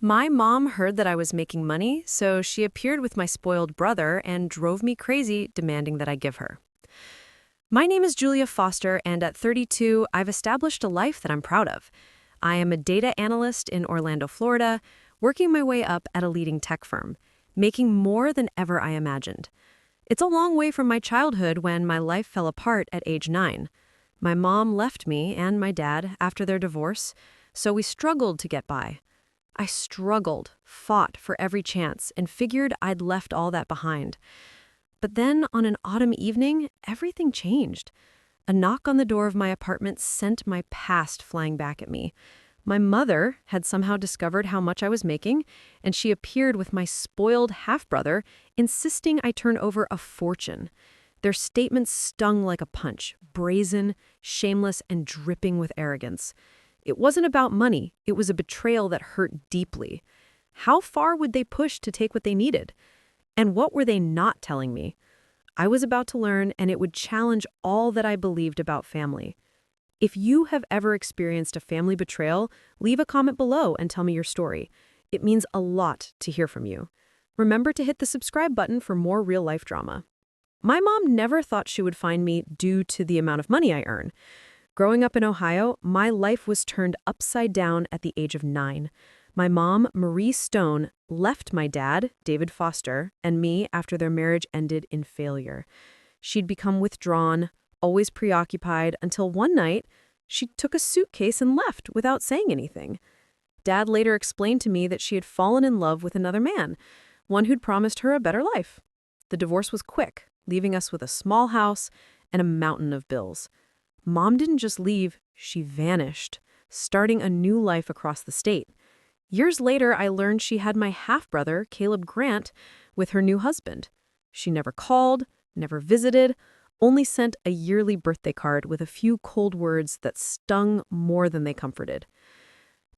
My mom heard that I was making money, so she appeared with my spoiled brother and drove me crazy, demanding that I give her. My name is Julia Foster, and at 32, I've established a life that I'm proud of. I am a data analyst in Orlando, Florida, working my way up at a leading tech firm, making more than ever I imagined. It's a long way from my childhood when my life fell apart at age 9. My mom left me and my dad after their divorce, so we struggled to get by. I struggled, fought for every chance, and figured I'd left all that behind. But then, on an autumn evening, everything changed. A knock on the door of my apartment sent my past flying back at me. My mother had somehow discovered how much I was making, and she appeared with my spoiled half-brother, insisting I turn over a fortune. Their statements stung like a punch, brazen, shameless, and dripping with arrogance. It wasn't about money, it was a betrayal that hurt deeply. How far would they push to take what they needed? And what were they not telling me? I was about to learn, and it would challenge all that I believed about family. If you have ever experienced a family betrayal, leave a comment below and tell me your story. It means a lot to hear from you. Remember to hit the subscribe button for more real-life drama. My mom never thought she would find me due to the amount of money I earn. Growing up in Ohio, my life was turned upside down at the age of 9. My mom, Marie Stone, left my dad, David Foster, and me after their marriage ended in failure. She'd become withdrawn, always preoccupied, until one night, she took a suitcase and left without saying anything. Dad later explained to me that she had fallen in love with another man, one who'd promised her a better life. The divorce was quick, leaving us with a small house and a mountain of bills. Mom didn't just leave, she vanished, starting a new life across the state. Years later, I learned she had my half-brother, Caleb Grant, with her new husband. She never called, never visited, only sent a yearly birthday card with a few cold words that stung more than they comforted.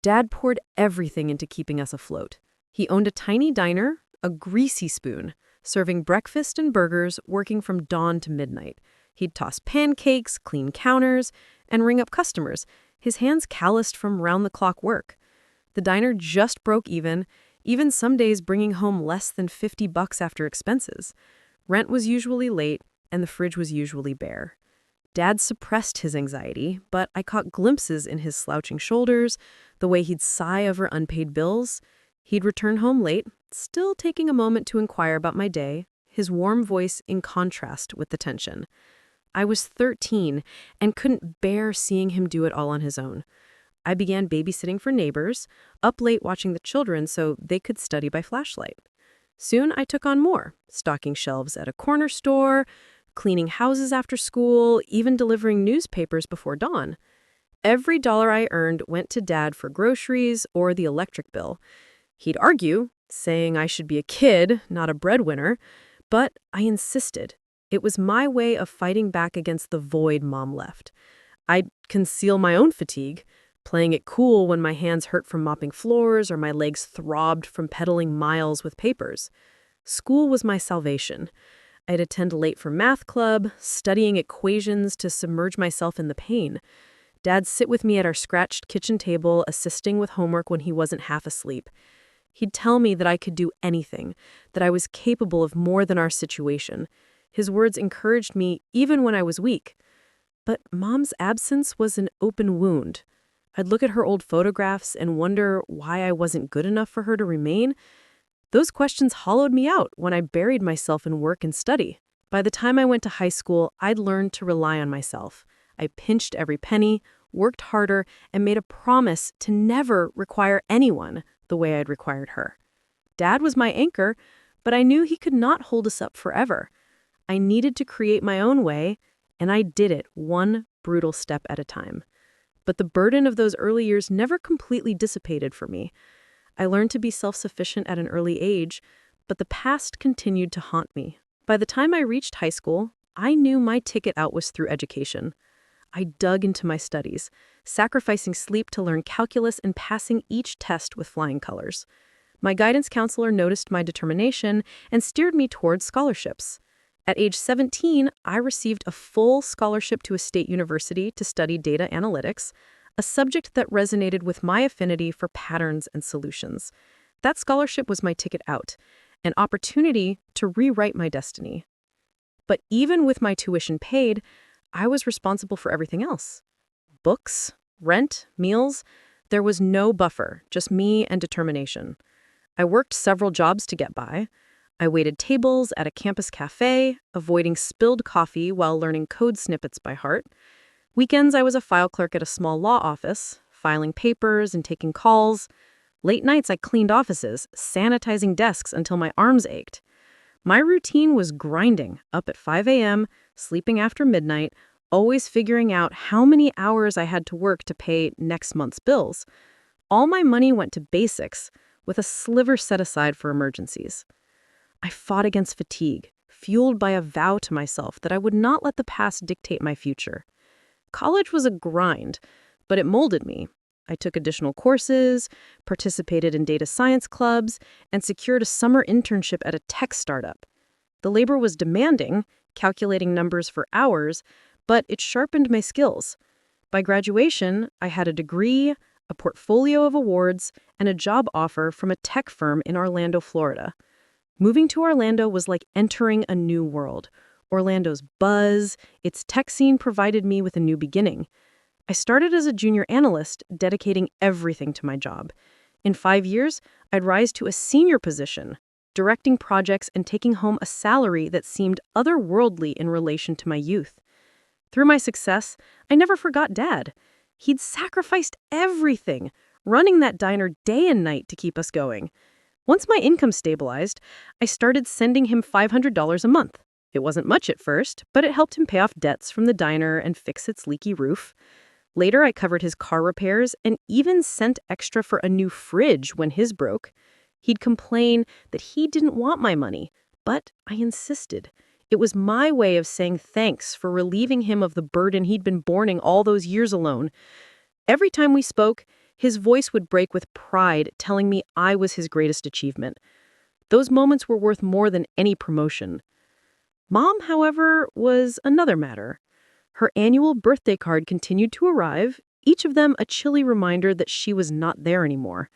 Dad poured everything into keeping us afloat. He owned a tiny diner, a greasy spoon, serving breakfast and burgers, working from dawn to midnight. He'd toss pancakes, clean counters, and ring up customers, his hands calloused from round-the-clock work. The diner just broke even some days bringing home less than $50 after expenses. Rent was usually late, and the fridge was usually bare. Dad suppressed his anxiety, but I caught glimpses in his slouching shoulders, the way he'd sigh over unpaid bills. He'd return home late, still taking a moment to inquire about my day, his warm voice in contrast with the tension. I was 13 and couldn't bear seeing him do it all on his own. I began babysitting for neighbors, up late watching the children so they could study by flashlight. Soon I took on more, stocking shelves at a corner store, cleaning houses after school, even delivering newspapers before dawn. Every dollar I earned went to Dad for groceries or the electric bill. He'd argue, saying I should be a kid, not a breadwinner, but I insisted. It was my way of fighting back against the void Mom left. I'd conceal my own fatigue, playing it cool when my hands hurt from mopping floors or my legs throbbed from pedaling miles with papers. School was my salvation. I'd attend late for math club, studying equations to submerge myself in the pain. Dad'd sit with me at our scratched kitchen table, assisting with homework when he wasn't half asleep. He'd tell me that I could do anything, that I was capable of more than our situation. His words encouraged me even when I was weak. But Mom's absence was an open wound. I'd look at her old photographs and wonder why I wasn't good enough for her to remain. Those questions hollowed me out when I buried myself in work and study. By the time I went to high school, I'd learned to rely on myself. I pinched every penny, worked harder, and made a promise to never require anyone the way I'd required her. Dad was my anchor, but I knew he could not hold us up forever. I needed to create my own way, and I did it one brutal step at a time. But the burden of those early years never completely dissipated for me. I learned to be self-sufficient at an early age, but the past continued to haunt me. By the time I reached high school, I knew my ticket out was through education. I dug into my studies, sacrificing sleep to learn calculus and passing each test with flying colors. My guidance counselor noticed my determination and steered me towards scholarships. At age 17, I received a full scholarship to a state university to study data analytics. a subject that resonated with my affinity for patterns and solutions. That scholarship was my ticket out, an opportunity to rewrite my destiny. But even with my tuition paid, I was responsible for everything else. Books, rent, meals. There was no buffer, just me and determination. I worked several jobs to get by. I waited tables at a campus cafe, avoiding spilled coffee while learning code snippets by heart. Weekends, I was a file clerk at a small law office, filing papers and taking calls. Late nights, I cleaned offices, sanitizing desks until my arms ached. My routine was grinding, up at 5 a.m., sleeping after midnight, always figuring out how many hours I had to work to pay next month's bills. All my money went to basics, with a sliver set aside for emergencies. I fought against fatigue, fueled by a vow to myself that I would not let the past dictate my future. College was a grind, but it molded me. I took additional courses, participated in data science clubs, and secured a summer internship at a tech startup. The labor was demanding, calculating numbers for hours, but it sharpened my skills. By graduation, I had a degree, a portfolio of awards, and a job offer from a tech firm in Orlando, Florida. Moving to Orlando was like entering a new world. Orlando's buzz, its tech scene provided me with a new beginning. I started as a junior analyst, dedicating everything to my job. In 5 years, I'd rise to a senior position, directing projects and taking home a salary that seemed otherworldly in relation to my youth. Through my success, I never forgot Dad. He'd sacrificed everything, running that diner day and night to keep us going. Once my income stabilized, I started sending him $500 a month. It wasn't much at first, but it helped him pay off debts from the diner and fix its leaky roof. Later, I covered his car repairs and even sent extra for a new fridge when his broke. He'd complain that he didn't want my money, but I insisted. It was my way of saying thanks for relieving him of the burden he'd been borne all those years alone. Every time we spoke, his voice would break with pride, telling me I was his greatest achievement. Those moments were worth more than any promotion. Mom, however, was another matter. Her annual birthday card continued to arrive, each of them a chilly reminder that she was not there anymore.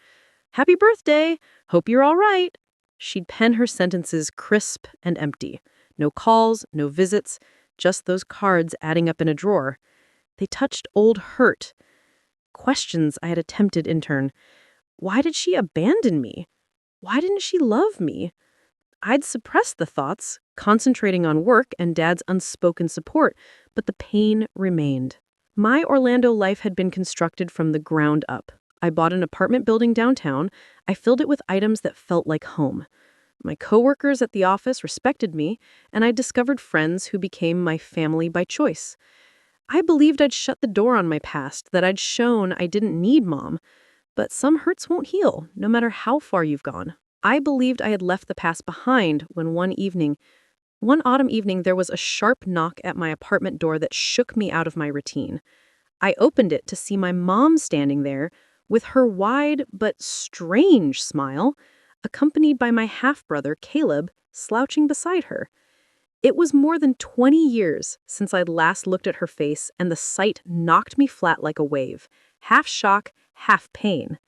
"Happy birthday! Hope you're all right." She'd pen her sentences crisp and empty. No calls, no visits, just those cards adding up in a drawer. They touched old hurt. Questions I had attempted in turn. Why did she abandon me? Why didn't she love me? I'd suppressed the thoughts, concentrating on work and Dad's unspoken support, but the pain remained. My Orlando life had been constructed from the ground up. I bought an apartment building downtown. I filled it with items that felt like home. My coworkers at the office respected me, and I discovered friends who became my family by choice. I believed I'd shut the door on my past, that I'd shown I didn't need Mom. But some hurts won't heal, no matter how far you've gone. I believed I had left the past behind when one autumn evening, there was a sharp knock at my apartment door that shook me out of my routine. I opened it to see my mom standing there with her wide but strange smile, accompanied by my half-brother, Caleb, slouching beside her. It was more than 20 years since I'd last looked at her face, and the sight knocked me flat like a wave, half shock, half pain.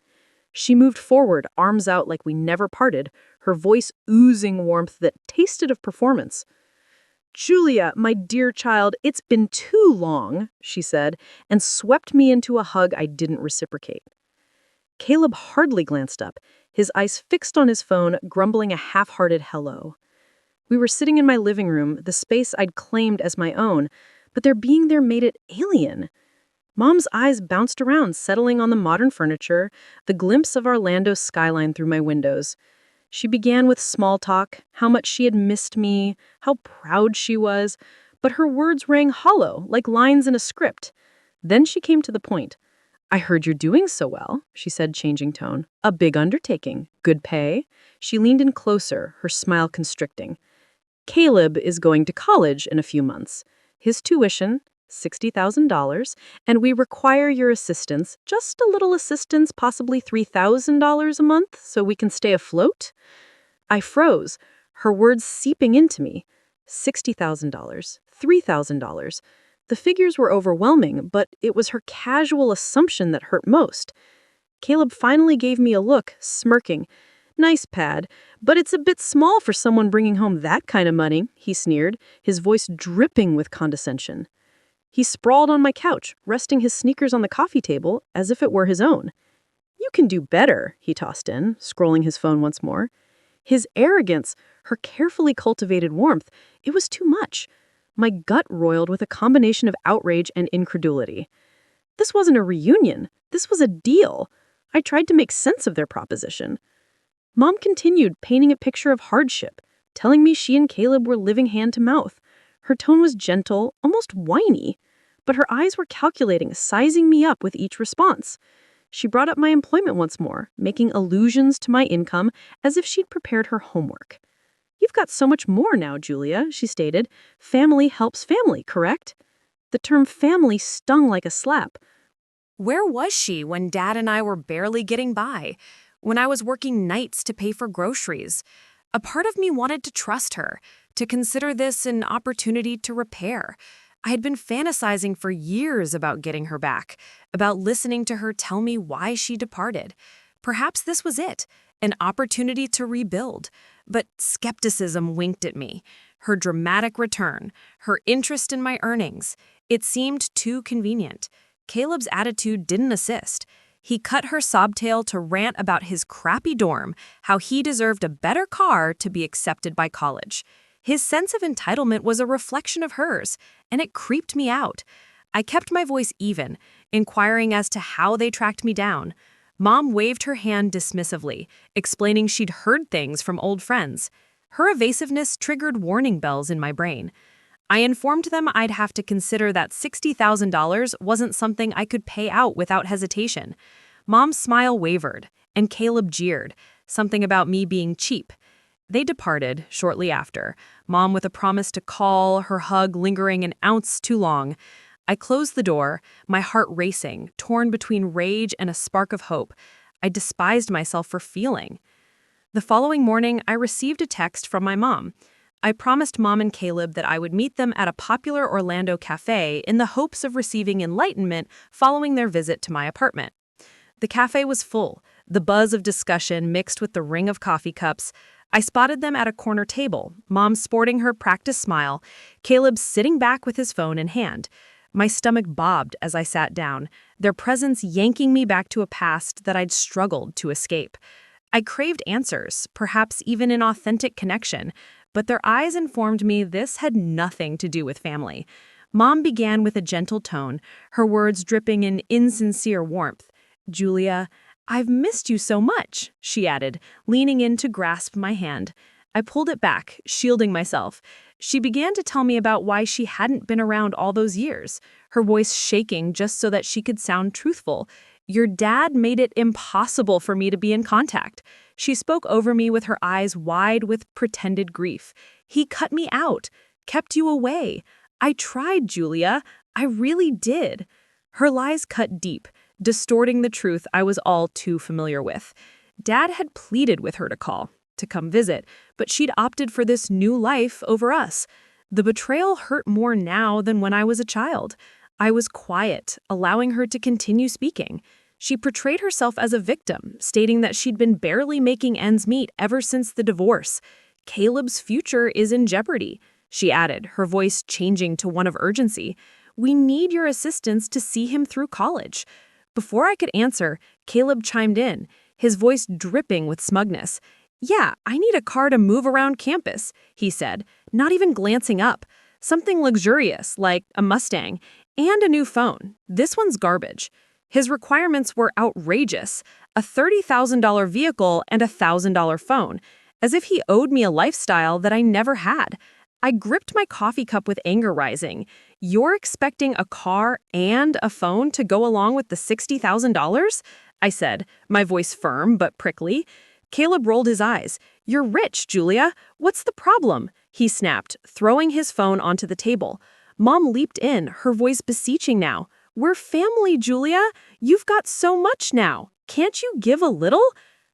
She moved forward, arms out like we never parted, her voice oozing warmth that tasted of performance. "Julia, my dear child, it's been too long," she said, and swept me into a hug I didn't reciprocate. Caleb hardly glanced up, his eyes fixed on his phone, grumbling a half-hearted hello. We were sitting in my living room, the space I'd claimed as my own, but their being there made it alien. Mom's eyes bounced around, settling on the modern furniture, the glimpse of Orlando's skyline through my windows. She began with small talk, how much she had missed me, how proud she was, but her words rang hollow, like lines in a script. Then she came to the point. "I heard you're doing so well," she said, changing tone. "A big undertaking. Good pay?" She leaned in closer, her smile constricting. "Caleb is going to college in a few months. His tuition, $60,000, and we require your assistance, just a little assistance, possibly $3,000 a month, so we can stay afloat." I froze, her words seeping into me. $60,000, $3,000. The figures were overwhelming, but it was her casual assumption that hurt most. Caleb finally gave me a look, smirking. "Nice pad, but it's a bit small for someone bringing home that kind of money," he sneered, his voice dripping with condescension. He sprawled on my couch, resting his sneakers on the coffee table as if it were his own. "You can do better," he tossed in, scrolling his phone once more. His arrogance, her carefully cultivated warmth, it was too much. My gut roiled with a combination of outrage and incredulity. This wasn't a reunion. This was a deal. I tried to make sense of their proposition. Mom continued, painting a picture of hardship, telling me she and Caleb were living hand to mouth. Her tone was gentle, almost whiny, but her eyes were calculating, sizing me up with each response. She brought up my employment once more, making allusions to my income as if she'd prepared her homework. "You've got so much more now, Julia," she stated. "Family helps family, correct?" The term family stung like a slap. Where was she when Dad and I were barely getting by? When I was working nights to pay for groceries? A part of me wanted to trust her, to consider this an opportunity to repair. I had been fantasizing for years about getting her back, about listening to her tell me why she departed. Perhaps this was it, an opportunity to rebuild. But skepticism winked at me. Her dramatic return, her interest in my earnings. It seemed too convenient. Caleb's attitude didn't assist. He cut her sobtail to rant about his crappy dorm, how he deserved a better car to be accepted by college. His sense of entitlement was a reflection of hers, and it creeped me out. I kept my voice even, inquiring as to how they tracked me down. Mom waved her hand dismissively, explaining she'd heard things from old friends. Her evasiveness triggered warning bells in my brain. I informed them I'd have to consider that $60,000 wasn't something I could pay out without hesitation. Mom's smile wavered, and Caleb jeered, something about me being cheap. They departed shortly after, Mom with a promise to call, her hug lingering an ounce too long. I closed the door, my heart racing, torn between rage and a spark of hope. I despised myself for feeling. The following morning, I received a text from my mom. I promised Mom and Caleb that I would meet them at a popular Orlando cafe in the hopes of receiving enlightenment following their visit to my apartment. The cafe was full, the buzz of discussion mixed with the ring of coffee cups. I spotted them at a corner table, Mom sporting her practiced smile, Caleb sitting back with his phone in hand. My stomach bobbed as I sat down, their presence yanking me back to a past that I'd struggled to escape. I craved answers, perhaps even an authentic connection, but their eyes informed me this had nothing to do with family. Mom began with a gentle tone, her words dripping in insincere warmth. "Julia, I've missed you so much," she added, leaning in to grasp my hand. I pulled it back, shielding myself. She began to tell me about why she hadn't been around all those years, her voice shaking just so that she could sound truthful. "Your dad made it impossible for me to be in contact." She spoke over me with her eyes wide with pretended grief. "He cut me out, kept you away. I tried, Julia. I really did." Her lies cut deep, distorting the truth I was all too familiar with. Dad had pleaded with her to call, to come visit, but she'd opted for this new life over us. The betrayal hurt more now than when I was a child. I was quiet, allowing her to continue speaking. She portrayed herself as a victim, stating that she'd been barely making ends meet ever since the divorce. "Caleb's future is in jeopardy," she added, her voice changing to one of urgency. "We need your assistance to see him through college." Before I could answer, Caleb chimed in, his voice dripping with smugness. "Yeah, I need a car to move around campus," he said, not even glancing up. "Something luxurious, like a Mustang, and a new phone. This one's garbage." His requirements were outrageous, a $30,000 vehicle and a $1,000 phone, as if he owed me a lifestyle that I never had. I gripped my coffee cup with anger rising. "You're expecting a car and a phone to go along with the $60,000? I said, my voice firm but prickly. Caleb rolled his eyes. "You're rich, Julia. What's the problem?" he snapped, throwing his phone onto the table. Mom leaped in, her voice beseeching now. "We're family, Julia. You've got so much now. Can't you give a little?"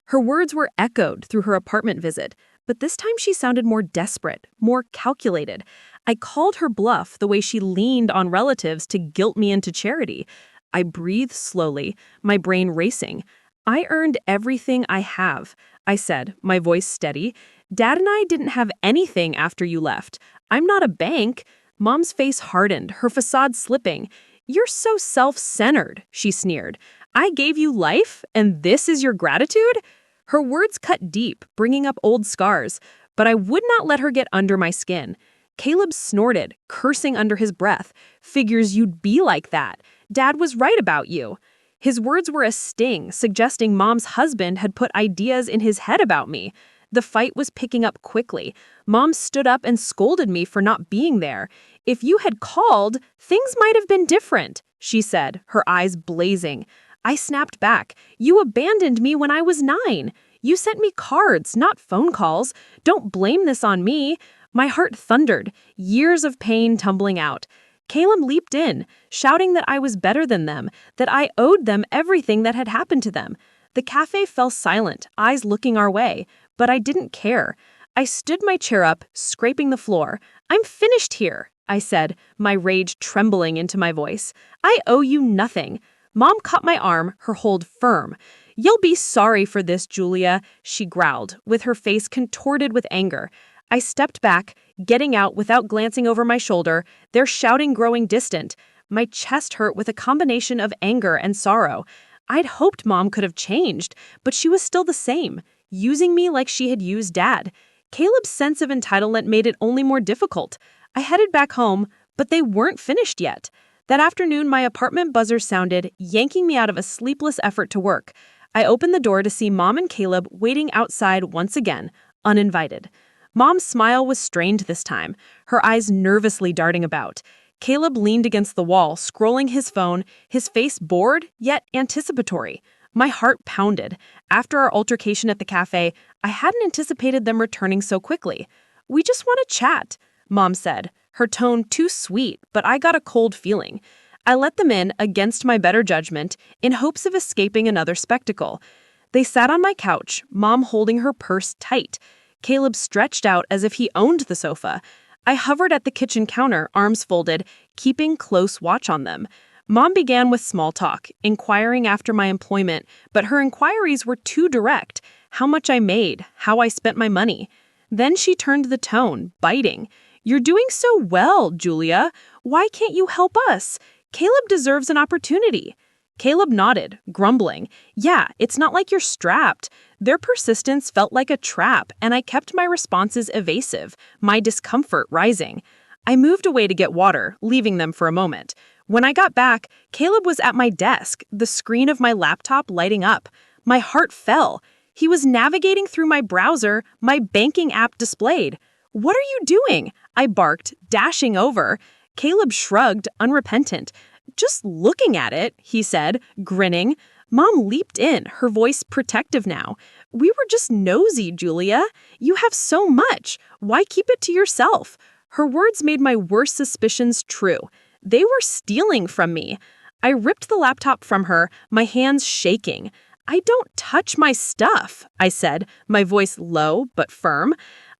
Her words were echoed through her apartment visit, but this time she sounded more desperate, more calculated. I called her bluff the way she leaned on relatives to guilt me into charity. I breathed slowly, my brain racing. I earned everything I have, I said, my voice steady. Dad and I didn't have anything after you left. I'm not a bank. Mom's face hardened, her facade slipping. You're so self-centered, she sneered. I gave you life, and this is your gratitude? Her words cut deep, bringing up old scars, but I would not let her get under my skin. Caleb snorted, cursing under his breath. Figures you'd be like that. Dad was right about you. His words were a sting, suggesting Mom's husband had put ideas in his head about me. The fight was picking up quickly. Mom stood up and scolded me for not being there. If you had called, things might have been different, she said, her eyes blazing. I snapped back. You abandoned me when I was 9. You sent me cards, not phone calls. Don't blame this on me. My heart thundered, years of pain tumbling out. Caleb leaped in, shouting that I was better than them, that I owed them everything that had happened to them. The cafe fell silent, eyes looking our way, but I didn't care. I stood my chair up, scraping the floor. I'm finished here, I said, my rage trembling into my voice. I owe you nothing. Mom caught my arm, her hold firm. You'll be sorry for this, Julia, she growled, with her face contorted with anger. I stepped back, getting out without glancing over my shoulder, their shouting growing distant. My chest hurt with a combination of anger and sorrow. I'd hoped Mom could have changed, but she was still the same, using me like she had used Dad. Caleb's sense of entitlement made it only more difficult. I headed back home, but they weren't finished yet. That afternoon, my apartment buzzer sounded, yanking me out of a sleepless effort to work. I opened the door to see Mom and Caleb waiting outside once again, uninvited. Mom's smile was strained this time, her eyes nervously darting about. Caleb leaned against the wall, scrolling his phone, his face bored, yet anticipatory. My heart pounded. After our altercation at the cafe, I hadn't anticipated them returning so quickly. We just want to chat, Mom said, her tone too sweet, but I got a cold feeling. I let them in against my better judgment in hopes of escaping another spectacle. They sat on my couch, Mom holding her purse tight. Caleb stretched out as if he owned the sofa. I hovered at the kitchen counter, arms folded, keeping close watch on them. Mom began with small talk, inquiring after my employment, but her inquiries were too direct. How much I made, how I spent my money. Then she turned the tone, biting. You're doing so well, Julia. Why can't you help us? Caleb deserves an opportunity. Caleb nodded, grumbling. Yeah, it's not like you're strapped. Their persistence felt like a trap, and I kept my responses evasive, my discomfort rising. I moved away to get water, leaving them for a moment. When I got back, Caleb was at my desk, the screen of my laptop lighting up. My heart fell. He was navigating through my browser, my banking app displayed. What are you doing? I barked, dashing over. Caleb shrugged, unrepentant. Just looking at it, he said, grinning. Mom leaped in, her voice protective now. We were just nosy, Julia. You have so much. Why keep it to yourself? Her words made my worst suspicions true. They were stealing from me. I ripped the laptop from her, my hands shaking. I don't touch my stuff, I said, my voice low but firm.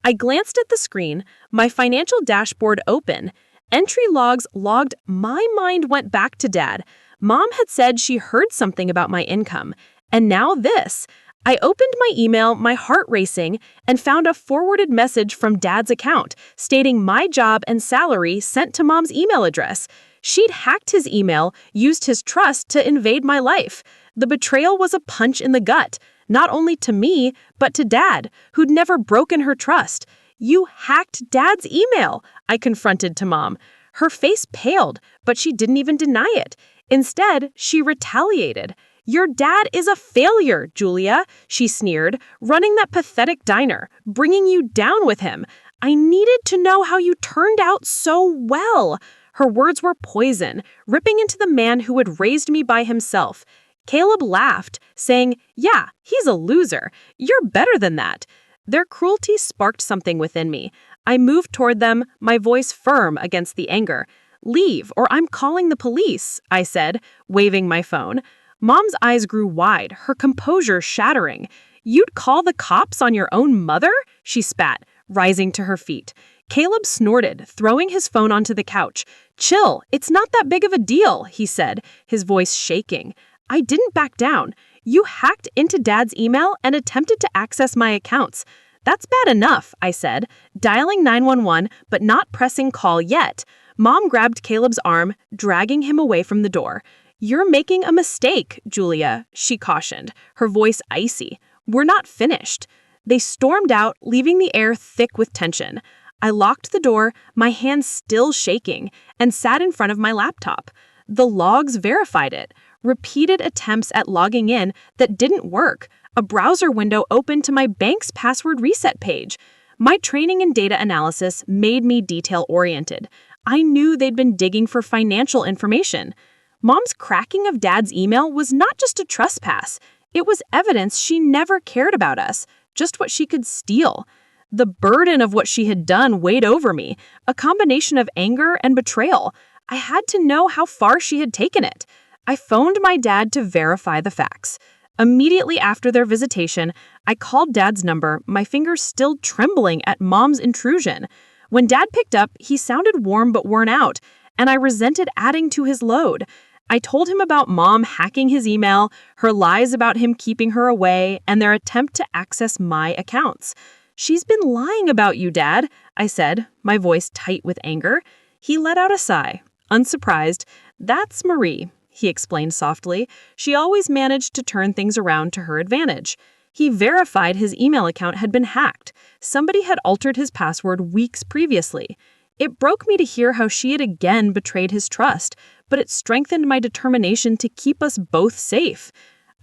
I glanced at the screen, my financial dashboard open. Entry logs logged. My mind went back to Dad. Mom had said she heard something about my income. And now this. I opened my email, my heart racing, and found a forwarded message from Dad's account stating my job and salary sent to Mom's email address. She'd hacked his email, used his trust to invade my life. The betrayal was a punch in the gut, not only to me, but to Dad, who'd never broken her trust. You hacked Dad's email, I confronted to Mom. Her face paled, but she didn't even deny it. Instead, she retaliated. Your dad is a failure, Julia, she sneered, running that pathetic diner, bringing you down with him. I needed to know how you turned out so well. Her words were poison, ripping into the man who had raised me by himself. Caleb laughed, saying, yeah, he's a loser. You're better than that. Their cruelty sparked something within me. I moved toward them, my voice firm against the anger. Leave, or I'm calling the police, I said, waving my phone. Mom's eyes grew wide, her composure shattering. You'd call the cops on your own mother? She spat, rising to her feet. Caleb snorted, throwing his phone onto the couch. Chill, it's not that big of a deal, he said, his voice shaking. I didn't back down. You hacked into Dad's email and attempted to access my accounts. That's bad enough, I said, dialing 911 but not pressing call yet. Mom grabbed Caleb's arm, dragging him away from the door. You're making a mistake, Julia, she cautioned, her voice icy. We're not finished. They stormed out, leaving the air thick with tension. I locked the door, my hands still shaking, and sat in front of my laptop. The logs verified it. Repeated attempts at logging in that didn't work. A browser window opened to my bank's password reset page. My training in data analysis made me detail-oriented. I knew they'd been digging for financial information. Mom's cracking of Dad's email was not just a trespass. It was evidence she never cared about us, just what she could steal. The burden of what she had done weighed over me, a combination of anger and betrayal. I had to know how far she had taken it. I phoned my dad to verify the facts. Immediately after their visitation, I called Dad's number, my fingers still trembling at Mom's intrusion. When Dad picked up, he sounded warm but worn out, and I resented adding to his load. I told him about Mom hacking his email, her lies about him keeping her away, and their attempt to access my accounts. She's been lying about you, Dad, I said, my voice tight with anger. He let out a sigh. Unsurprised, that's Marie, he explained softly. She always managed to turn things around to her advantage. He verified his email account had been hacked. Somebody had altered his password weeks previously. It broke me to hear how she had again betrayed his trust, but it strengthened my determination to keep us both safe.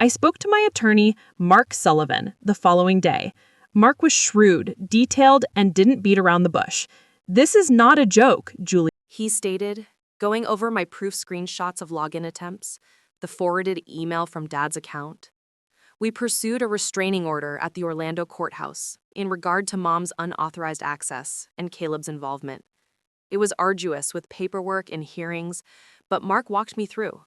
I spoke to my attorney, Mark Sullivan, the following day. Mark was shrewd, detailed, and didn't beat around the bush. This is not a joke, Julie, he stated, going over my proof screenshots of login attempts, the forwarded email from Dad's account. We pursued a restraining order at the Orlando courthouse in regard to Mom's unauthorized access and Caleb's involvement. It was arduous with paperwork and hearings, but Mark walked me through.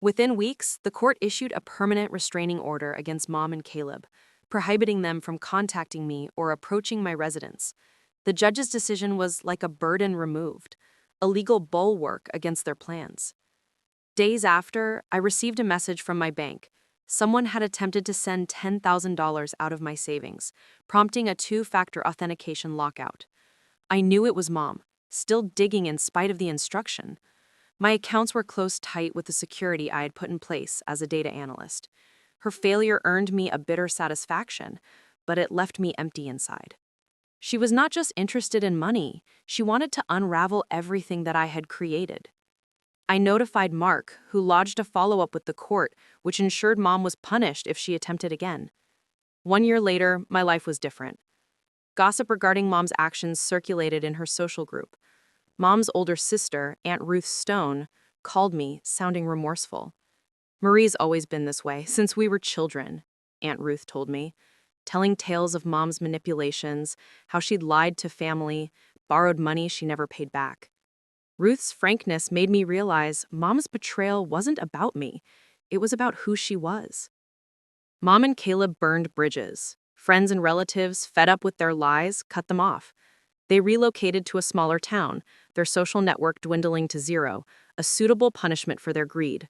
Within weeks, the court issued a permanent restraining order against Mom and Caleb, prohibiting them from contacting me or approaching my residence. The judge's decision was like a burden removed, a legal bulwark against their plans. Days after, I received a message from my bank. Someone had attempted to send $10,000 out of my savings, prompting a two-factor authentication lockout. I knew it was Mom, still digging in spite of the instruction. My accounts were close tight with the security I had put in place as a data analyst. Her failure earned me a bitter satisfaction, but it left me empty inside. She was not just interested in money, she wanted to unravel everything that I had created. I notified Mark, who lodged a follow-up with the court, which ensured Mom was punished if she attempted again. 1 year later, my life was different. Gossip regarding Mom's actions circulated in her social group. Mom's older sister, Aunt Ruth Stone, called me, sounding remorseful. Marie's always been this way, since we were children, Aunt Ruth told me, telling tales of Mom's manipulations, how she'd lied to family, borrowed money she never paid back. Ruth's frankness made me realize Mom's betrayal wasn't about me. It was about who she was. Mom and Caleb burned bridges. Friends and relatives, fed up with their lies, cut them off. They relocated to a smaller town, their social network dwindling to zero, a suitable punishment for their greed.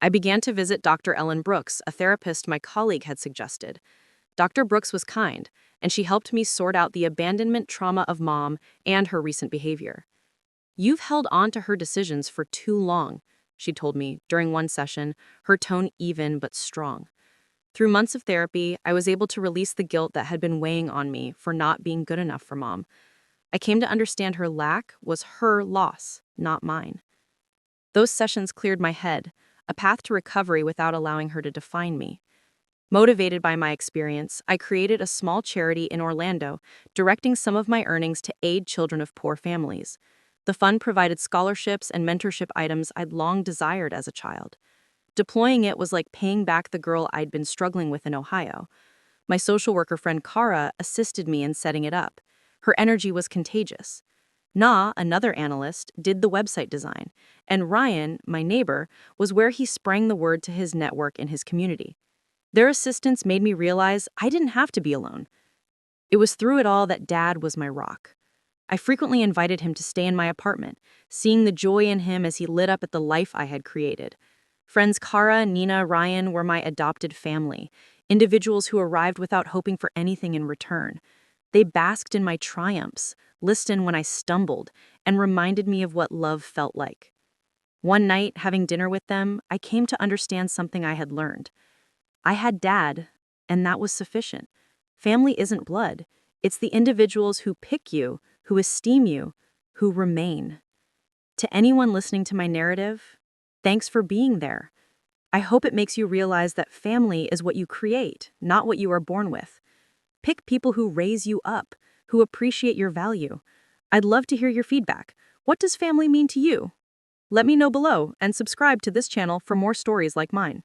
I began to visit Dr. Ellen Brooks, a therapist my colleague had suggested. Dr. Brooks was kind, and she helped me sort out the abandonment trauma of Mom and her recent behavior. You've held on to her decisions for too long, she told me during one session, her tone even but strong. Through months of therapy, I was able to release the guilt that had been weighing on me for not being good enough for Mom. I came to understand her lack was her loss, not mine. Those sessions cleared my head, a path to recovery without allowing her to define me. Motivated by my experience, I created a small charity in Orlando, directing some of my earnings to aid children of poor families. The fund provided scholarships and mentorship items I'd long desired as a child. Deploying it was like paying back the girl I'd been struggling with in Ohio. My social worker friend Kara assisted me in setting it up. Her energy was contagious. Na, another analyst, did the website design, and Ryan, my neighbor, was where he sprang the word to his network in his community. Their assistance made me realize I didn't have to be alone. It was through it all that Dad was my rock. I frequently invited him to stay in my apartment, seeing the joy in him as he lit up at the life I had created. Friends Kara, Nina, Ryan were my adopted family, individuals who arrived without hoping for anything in return. They basked in my triumphs, listened when I stumbled, and reminded me of what love felt like. One night, having dinner with them, I came to understand something I had learned. I had Dad, and that was sufficient. Family isn't blood. It's the individuals who pick you, who esteem you, who remain. To anyone listening to my narrative, thanks for being there. I hope it makes you realize that family is what you create, not what you are born with. Pick people who raise you up, who appreciate your value. I'd love to hear your feedback. What does family mean to you? Let me know below and subscribe to this channel for more stories like mine.